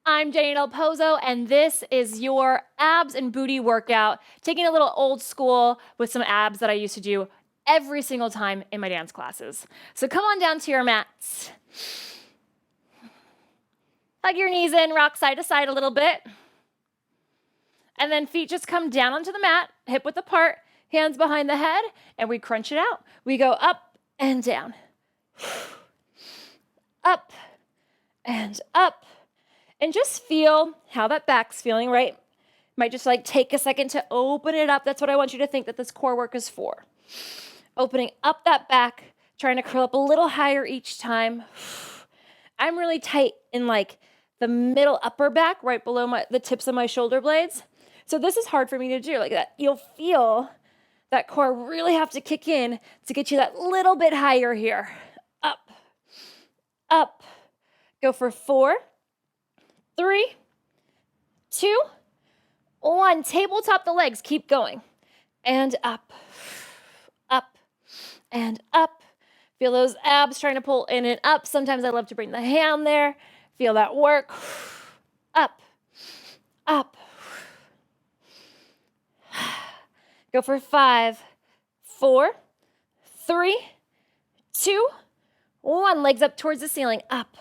I'm Jenny Del Pozo, and this is your abs and booty workout, taking a little old school with some abs that I used to do every single time in my dance classes. So come on down to your mats. Hug your knees in, rock side to side a little bit. And then feet just come down onto the mat, hip width apart, hands behind the head, and we crunch it out. We go up and down. Up and up. And just feel how that back's feeling, right? Might just take a second to open it up. That's what I want you to think that this core work is for. Opening up that back, trying to curl up a little higher each time. I'm really tight in the middle upper back, right below the tips of my shoulder blades. So this is hard for me to do like that. You'll feel that core really have to kick in to get you that little bit higher here. Up, up. Go for 4, 3, 2, 1. Tabletop the legs. Keep going. And up, up, and up. Feel those abs trying to pull in and up. Sometimes I love to bring the hand there. Feel that work. Up, up. Go for 5, 4, 3, 2, 1. Legs up towards the ceiling. Up,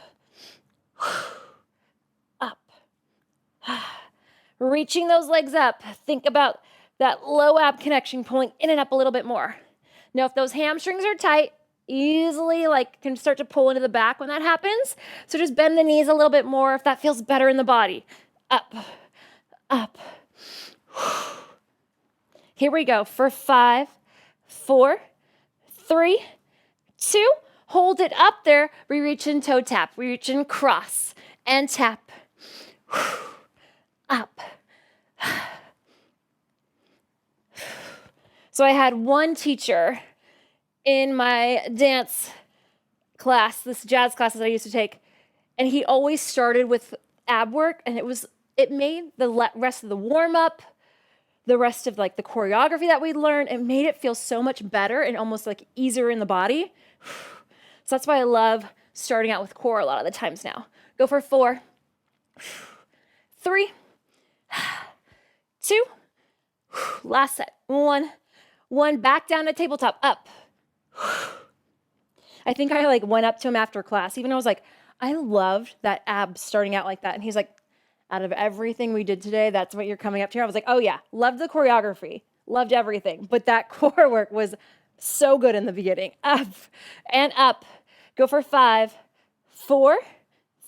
up. Reaching those legs up. Think about that low ab connection, pulling in and up a little bit more. Now, if those hamstrings are tight, easily can start to pull into the back when that happens. So just bend the knees a little bit more if that feels better in the body. Up, up. Here we go for 5, 4, 3, 2. Hold it up there. We reach in toe tap. We reach in cross and tap. Up. So I had one teacher in my dance class, this jazz class that I used to take, and he always started with ab work, and it made the rest of the warm up, the rest of the choreography that we learned, it made it feel so much better and almost easier in the body. So that's why I love starting out with core a lot of the times now. Go for 4, 3, 2, last set. 1, back down to tabletop, up. I think I went up to him after class, even though I was I loved that ab starting out like that. And he's out of everything we did today, that's what you're coming up to. I was oh yeah, loved the choreography, loved everything. But that core work was so good in the beginning. Up and up. Go for 5, 4,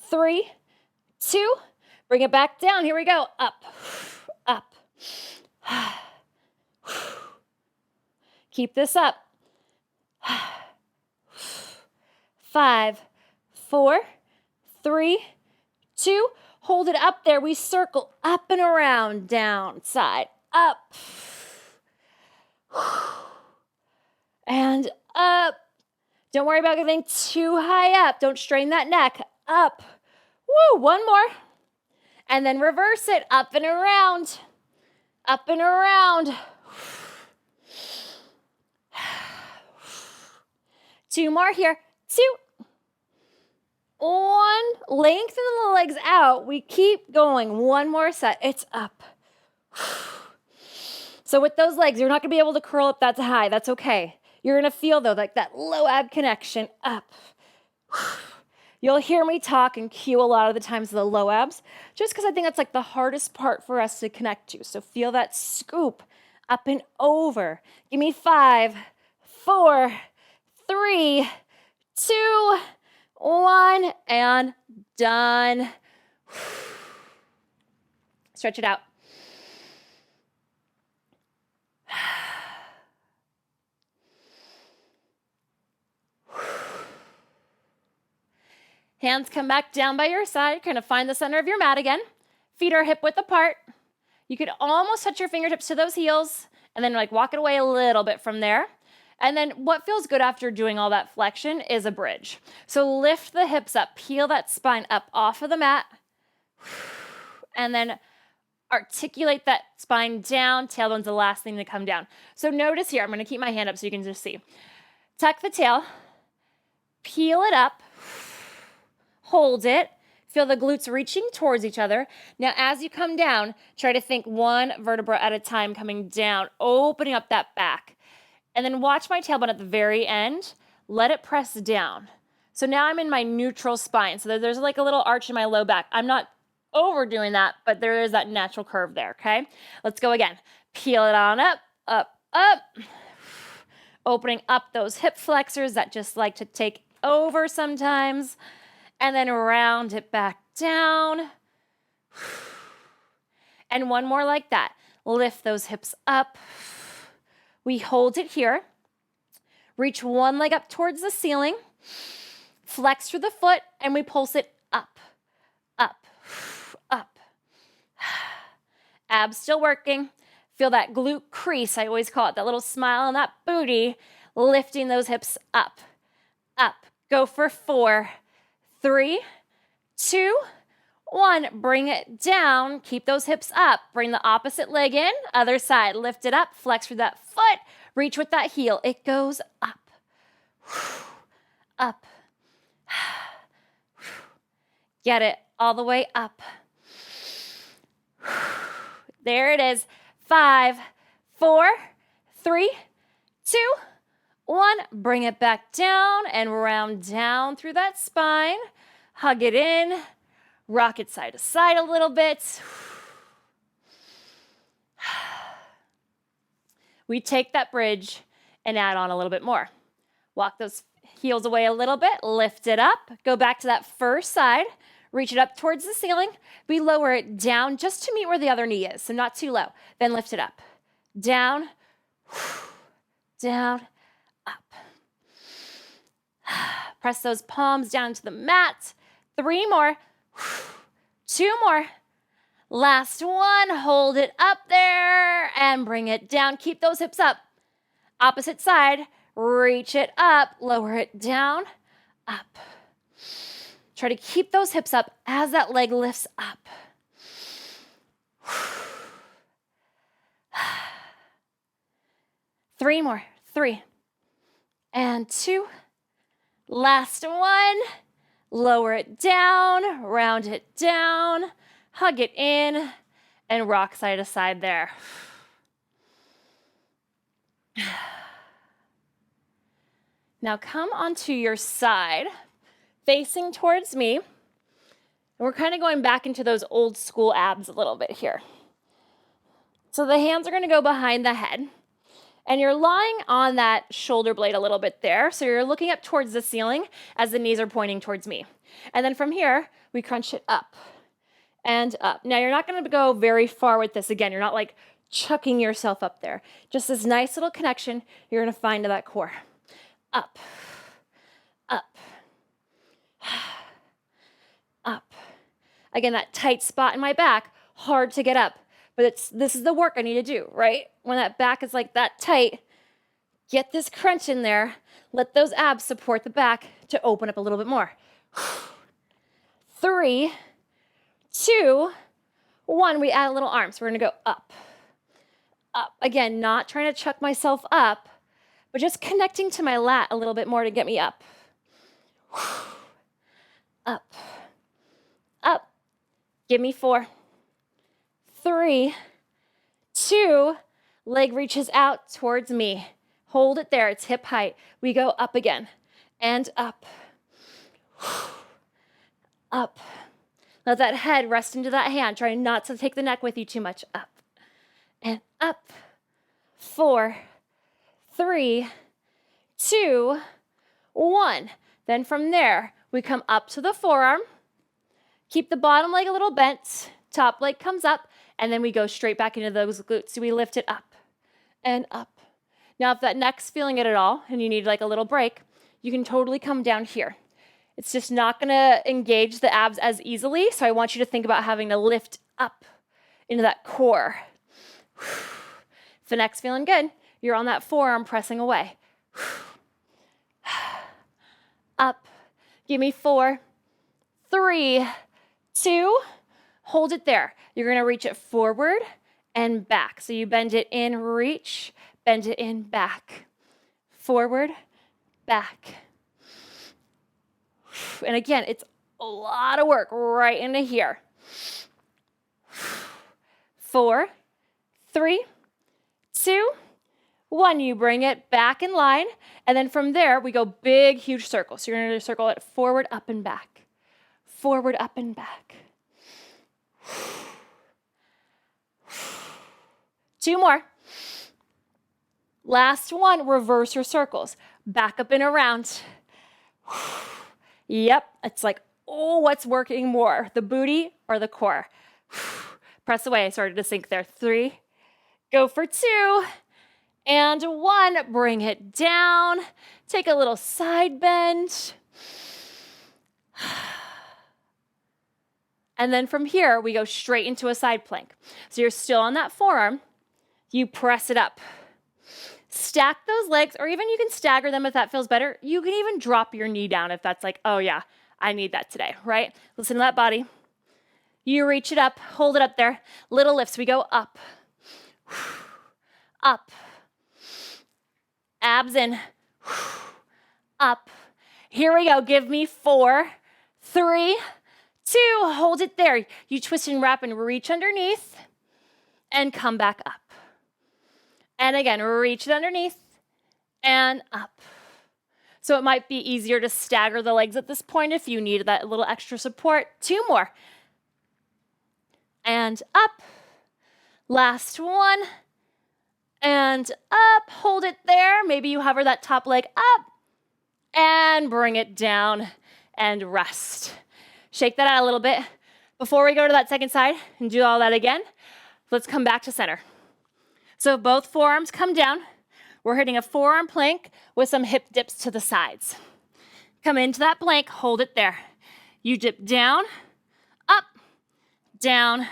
3, 2. Bring it back down. Here we go. Up, up. Keep this up. 5, 4, 3, 2. Hold it up there. We circle up and around, down, side, up. And up. Don't worry about getting too high up. Don't strain that neck. Up. Woo, one more. And then reverse it, up and around. Up and around. 2 more here. 2. 1. Lengthen the legs out. We keep going. 1 more set. It's up. So with those legs, you're not going to be able to curl up that high. That's okay. You're going to feel, though, that low ab connection. Up. You'll hear me talk and cue a lot of the times the low abs, just because I think that's the hardest part for us to connect to. So feel that scoop up and over. Give me 5, 4, 3, 2, 1, and done. Stretch it out. Hands come back down by your side. Kind of find the center of your mat again. Feet are hip width apart. You could almost touch your fingertips to those heels and then walk it away a little bit from there. And then what feels good after doing all that flexion is a bridge. So lift the hips up, peel that spine up off of the mat, and then articulate that spine down. Tailbone's the last thing to come down. So notice here, I'm going to keep my hand up so you can just see. Tuck the tail, peel it up, hold it, Feel the glutes reaching towards each other. Now, as you come down, try to think one vertebra at a time coming down, opening up that back. And then watch my tailbone at the very end. Let it press down. So now I'm in my neutral spine. So there's like a little arch in my low back. I'm not overdoing that, but there is that natural curve there, okay? Let's go again. Peel it on up, up, up. Opening up those hip flexors that just like to take over sometimes. And then round it back down. And one more like that. Lift those hips up. We hold it here. Reach one leg up towards the ceiling. Flex through the foot, and we pulse it up, up, up. Abs still working. Feel that glute crease, I always call it, that little smile on that booty, lifting those hips up, up. Go for 4, 3, 2, 1. Bring it down. Keep those hips up. Bring the opposite leg in. Other side. Lift it up. Flex through that foot. Reach with that heel. It goes up. Up. Get it all the way up. There it is. 5, 4, 3, 2, 1. Bring it back down and round down through that spine. Hug it in. Rock it side to side a little bit. We take that bridge and add on a little bit more. Walk those heels away a little bit, lift it up, go back to that first side, reach it up towards the ceiling. We lower it down just to meet where the other knee is, so not too low. Then lift it up. Down, down, up. Press those palms down to the mat. 3 more. 2 more. Last one. Hold it up there and bring it down. Keep those hips up. Opposite side. Reach it up. Lower it down. Up. Try to keep those hips up as that leg lifts up. 3 more. 3 and 2. Last one. Lower it down, round it down, hug it in, and rock side to side there. Now come onto your side, facing towards me. And we're kind of going back into those old school abs a little bit here. So the hands are going to go behind the head. And you're lying on that shoulder blade a little bit there. So you're looking up towards the ceiling as the knees are pointing towards me. And then from here, we crunch it up and up. Now you're not going to go very far with this. Again, you're not like chucking yourself up there. Just this nice little connection you're going to find to that core. Up, up, up. Again, that tight spot in my back, hard to get up. But this is the work I need to do, right? When that back is like that tight, get this crunch in there. Let those abs support the back to open up a little bit more. 3, 2, 1. We add a little arm. So we're going to go up, up. Again, not trying to chuck myself up, but just connecting to my lat a little bit more to get me up. Up, up. Give me 4, 3, 2, leg reaches out towards me. Hold it there, it's hip height. We go up again and up, up. Let that head rest into that hand. Try not to take the neck with you too much. Up and up. 4, 3, 2, 1. Then from there, we come up to the forearm. Keep the bottom leg a little bent. Top leg comes up. And then we go straight back into those glutes. So we lift it up and up. Now, if that neck's feeling it at all and you need like a little break, you can totally come down here. It's just not going to engage the abs as easily. So I want you to think about having to lift up into that core. If the neck's feeling good, you're on that forearm pressing away. Up. Give me 4, 3, 2. Hold it there. You're going to reach it forward and back. So you bend it in, reach, bend it in, back, forward, back. And again, it's a lot of work right into here. 4, 3, 2, 1. You bring it back in line. And then from there, we go big, huge circle. So you're going to circle it forward, up, and back. Forward, up, and back. 2 more. Last one, reverse your circles. Back up and around. Yep, it's like, oh, what's working more, the booty or the core? Press away, I started to sink there. 3, go for 2, and 1. Bring it down. Take a little side bend. And then from here, we go straight into a side plank. So you're still on that forearm. You press it up. Stack those legs, or even you can stagger them if that feels better. You can even drop your knee down if that's like, oh yeah, I need that today, right? Listen to that body. You reach it up, hold it up there. Little lifts, we go up, up, abs in, up. Here we go, give me 4, 3, 2, hold it there. You twist and wrap and reach underneath and come back up. And again, reach it underneath and up. So it might be easier to stagger the legs at this point if you need that little extra support. 2 more. And up. Last one. And up. Hold it there. Maybe you hover that top leg up. And bring it down and rest. Shake that out a little bit. Before we go to that second side and do all that again, let's come back to center. So both forearms come down. We're hitting a forearm plank with some hip dips to the sides. Come into that plank, hold it there. You dip down, up, down,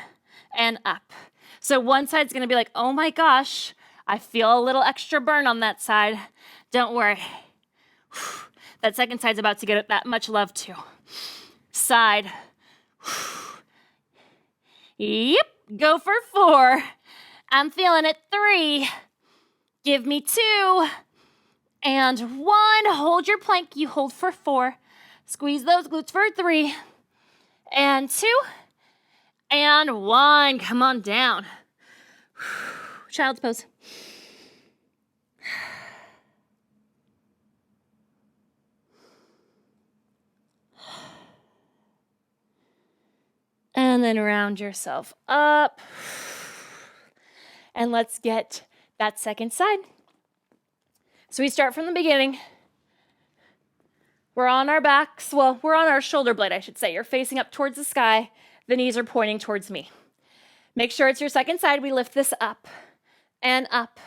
and up. So one side's gonna be like, oh my gosh, I feel a little extra burn on that side. Don't worry. That second side's about to get that much love too. Side. Yep, go for 4. I'm feeling it. 3, give me 2, and 1. Hold your plank. You hold for 4. Squeeze those glutes for 3, and 2, and 1. Come on down. Child's pose. And then round yourself up. And let's get that second side. So we start from the beginning. We're on our backs. Well, we're on our shoulder blade, I should say. You're facing up towards the sky. The knees are pointing towards me. Make sure it's your second side. We lift this up and up.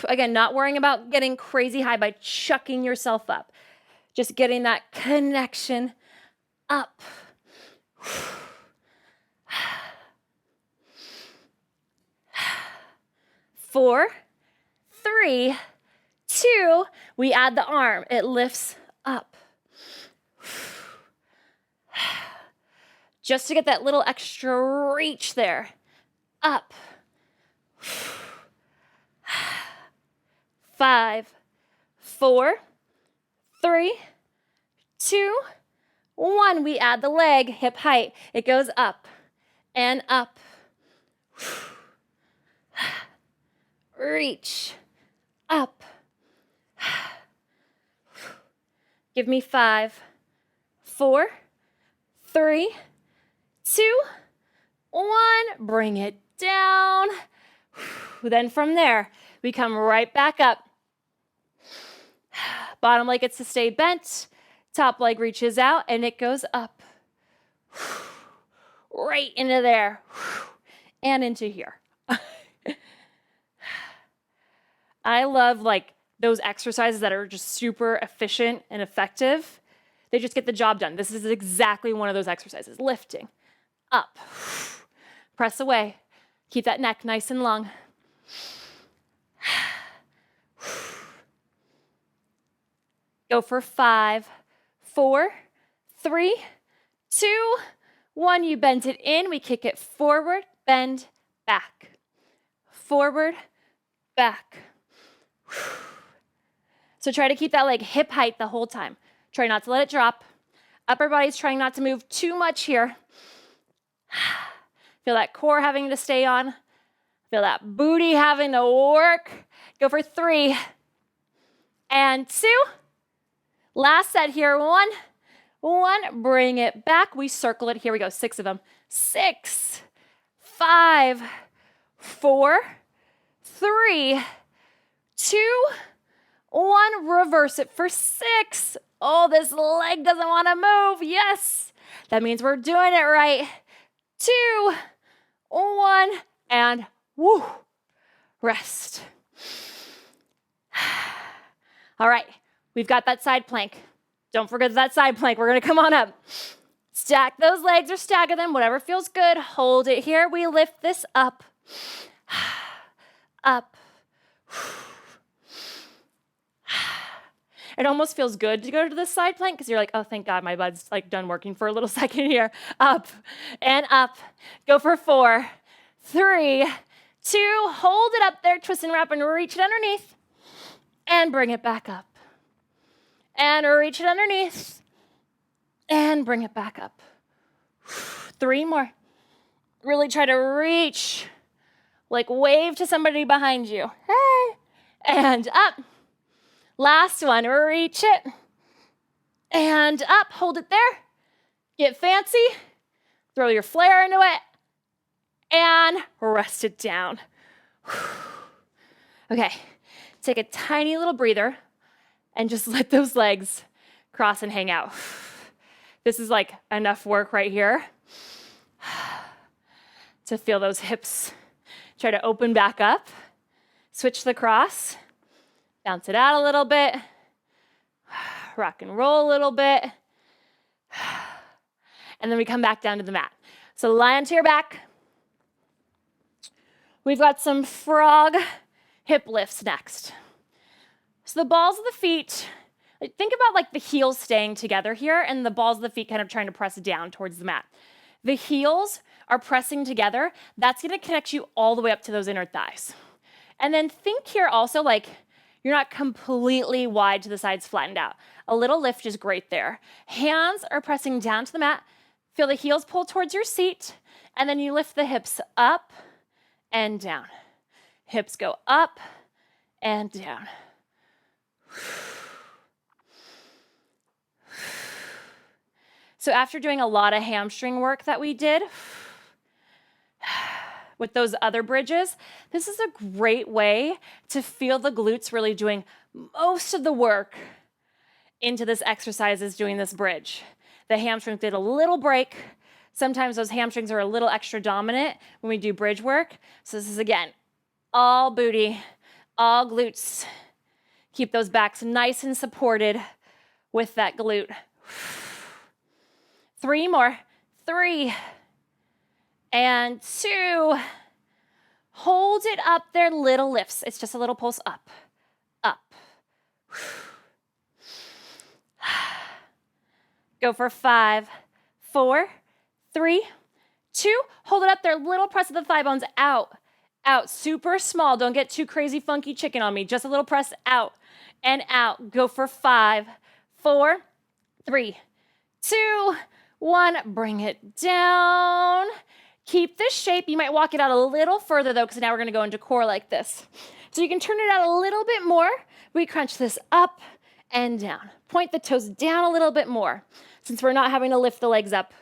Again, not worrying about getting crazy high by chucking yourself up. Just getting that connection up. 4, 3, 2, we add the arm. It lifts up. Just to get that little extra reach there. Up. 5, 4, 3, 2, 1. We add the leg, hip height. It goes up and up. Reach up. Give me 5, 4, 3, 2, 1. Bring it down. Then from there, we come right back up. Bottom leg gets to stay bent. Top leg reaches out and it goes up. Right into there. And into here. I love like those exercises that are just super efficient and effective. They just get the job done. This is exactly one of those exercises. Lifting, up, press away. Keep that neck nice and long. Go for 5, 4, 3, 2, 1. You bend it in. We kick it forward, bend, back. Forward, back. So try to keep that leg hip height the whole time. Try not to let it drop. Upper body's trying not to move too much here. Feel that core having to stay on. Feel that booty having to work. Go for 3 and 2. Last set here. 1. Bring it back. We circle it. Here we go. 6 of them. 6, 5, 4, 3, 2, 1. Reverse it for 6. Oh, this leg doesn't want to move. Yes. That means we're doing it right. 2, 1, and woo. Rest. All right. We've got that side plank. Don't forget that side plank. We're going to come on up. Stack those legs or stagger them, whatever feels good. Hold it here. We lift this up. Up. It almost feels good to go to this side plank because you're like, oh, thank God my butt's like done working for a little second here. Up and up. Go for 4, 3, 2. Hold it up there. Twist and wrap and reach it underneath. And bring it back up. And reach it underneath. And bring it back up. 3 more. Really try to reach. Like wave to somebody behind you. Hey. And up. Last one. Reach it. And up. Hold it there. Get fancy. Throw your flare into it. And rest it down. Okay. Take a tiny little breather and just let those legs cross and hang out. This is like enough work right here to feel those hips. Try to open back up. Switch the cross. Bounce it out a little bit. Rock and roll a little bit. And then we come back down to the mat. So lie onto your back. We've got some frog hip lifts next. So the balls of the feet, think about like the heels staying together here and the balls of the feet kind of trying to press down towards the mat. The heels are pressing together. That's going to connect you all the way up to those inner thighs. And then think here also like you're not completely wide to the sides, flattened out. A little lift is great there. Hands are pressing down to the mat. Feel the heels pull towards your seat. And then you lift the hips up and down. Hips go up and down. So after doing a lot of hamstring work that we did with those other bridges, this is a great way to feel the glutes really doing most of the work into this exercise is doing this bridge. The hamstrings did a little break. Sometimes those hamstrings are a little extra dominant when we do bridge work. So this is, again, all booty, all glutes. Keep those backs nice and supported with that glute. 3 more. 3 and 2. Hold it up there, little lifts. It's just a little pulse up, up. Go for 5, 4, 3, 2. Hold it up there, little press of the thigh bones out, out. Super small. Don't get too crazy funky chicken on me. Just a little press out and out. Go for 5, 4, 3, 2, 1. Bring it down. Keep this shape. You might walk it out a little further though, because now we're going to go into core like this. So you can turn it out a little bit more. We crunch this up and down. Point the toes down a little bit more, since we're not having to lift the legs up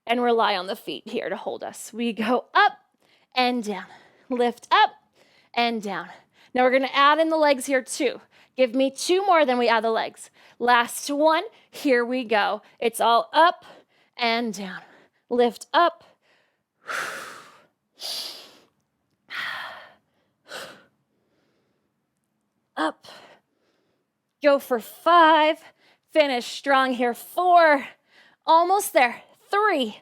and rely on the feet here to hold us. We go up and down. Lift up and down. Now we're going to add in the legs here too. Give me 2 more, then we add the legs. Last one. Here we go. It's all up and down. Lift up. Up. Go for 5. Finish strong here. 4. Almost there. 3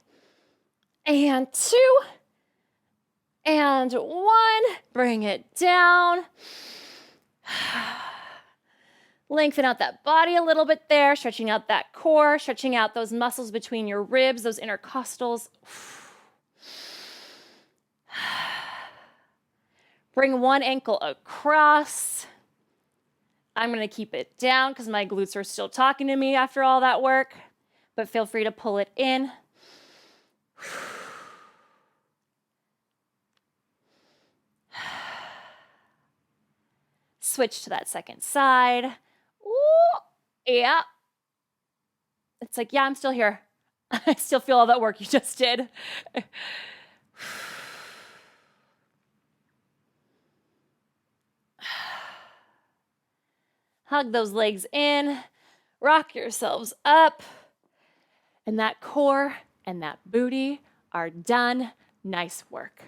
and 2 and 1. Bring it down. Lengthen out that body a little bit there, stretching out that core, stretching out those muscles between your ribs, those intercostals. Bring one ankle across. I'm going to keep it down because my glutes are still talking to me after all that work. but feel free to pull it in. Switch to that second side. Ooh, yeah. It's like, yeah, I'm still here. I still feel all that work you just did. Hug those legs in, rock yourselves up, and that core and that booty are done. Nice work.